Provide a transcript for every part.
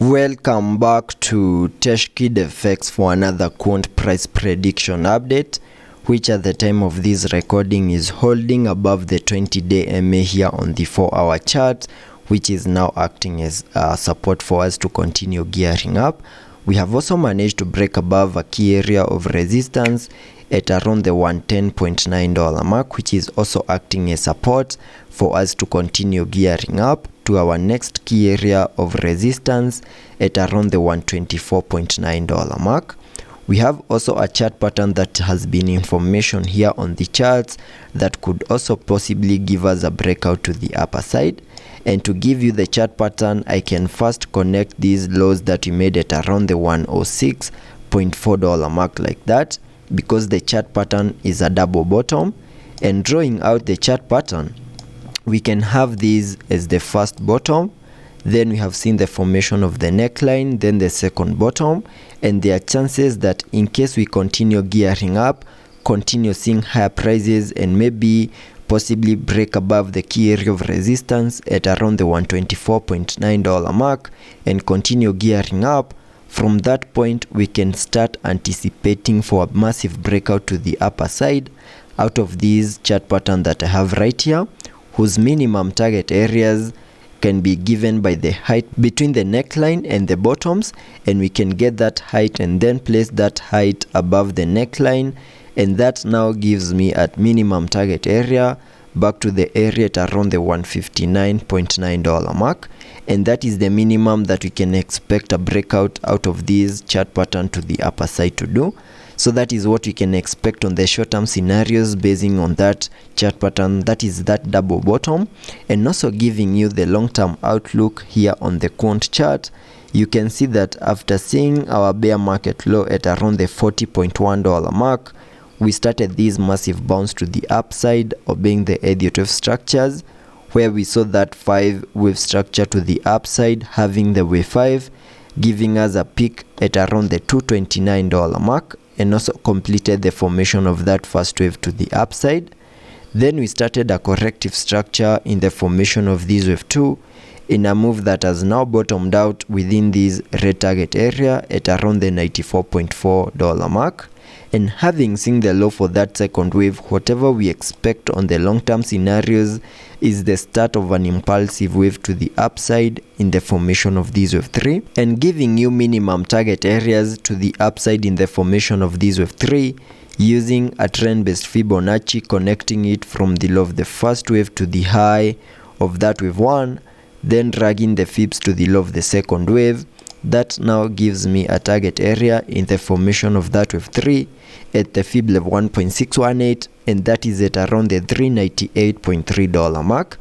Welcome back to TechKidFX for another Quant price prediction update, which at the time of this recording is holding above the 20-day MA here on the 4-hour chart, which is now acting as support for us to continue gearing up. We have also managed to break above a key area of resistance at around the $110.9 mark, which is also acting as support for us to continue gearing up to our next key area of resistance at around the $124.9 mark. We have also a chart pattern that has been information here on the charts that could also possibly give us a breakout to the upper side. And to give you the chart pattern, I can first connect these lows that we made at around the $106.4 mark like that, because the chart pattern is a double bottom. And drawing out the chart pattern, we can have these as the first bottom, then we have seen the formation of the neckline, then the second bottom, and there are chances that in case we continue gearing up, continue seeing higher prices and maybe possibly break above the key area of resistance at around the $124.9 mark and continue gearing up, from that point we can start anticipating for a massive breakout to the upper side out of these chart pattern that I have right here, whose minimum target areas can be given by the height between the neckline and the bottoms, and we can get that height and then place that height above the neckline, and that now gives me at minimum target area back to the area at around the $159.9 mark, and that is the minimum that we can expect a breakout out of this chart pattern to the upper side to do. So that is what we can expect on the short-term scenarios basing on that chart pattern, that is that double bottom. And also giving you the long-term outlook here on the Quant chart, you can see that after seeing our bear market low at around the $40.1 mark, we started this massive bounce to the upside, obeying the Elliot wave structures, where we saw that 5-wave structure to the upside, having the wave 5, giving us a peak at around the $229 mark, and also completed the formation of that first wave to the upside. Then we started a corrective structure in the formation of this wave 2 in a move that has now bottomed out within this red target area at around the $94.4 mark. And having seen the low for that second wave, whatever we expect on the long-term scenarios is the start of an impulsive wave to the upside in the formation of this wave 3, and giving you minimum target areas to the upside in the formation of this wave 3 using a trend-based Fibonacci, connecting it from the low of the first wave to the high of that wave 1, then dragging the fibs to the low of the second wave. That now gives me a target area in the formation of that wave 3 at the fib level 1.618, and that is at around the $398.3 mark,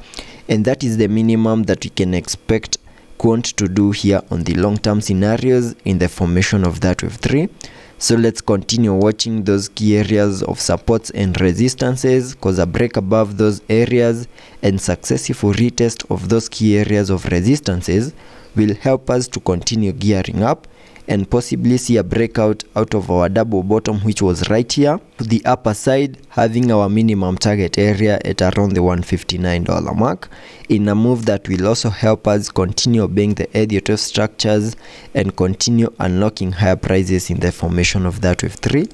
and that is the minimum that we can expect Quant to do here on the long-term scenarios in the formation of that wave 3. So let's continue watching those key areas of supports and resistances, cause a break above those areas and successful retest of those key areas of resistances will help us to continue gearing up and possibly see a breakout out of our double bottom, which was right here to the upper side, having our minimum target area at around the $159 mark, in a move that will also help us continue obeying the Elliot wave structures and continue unlocking higher prices in the formation of that wave 3.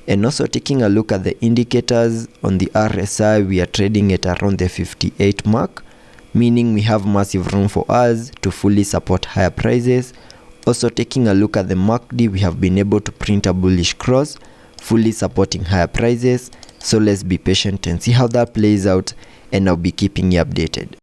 And also taking a look at the indicators on the RSI, we are trading at around the 58 mark, meaning we have massive room for us to fully support higher prices. Also taking a look at the MACD, we have been able to print a bullish cross, fully supporting higher prices. So let's be patient and see how that plays out, and I'll be keeping you updated.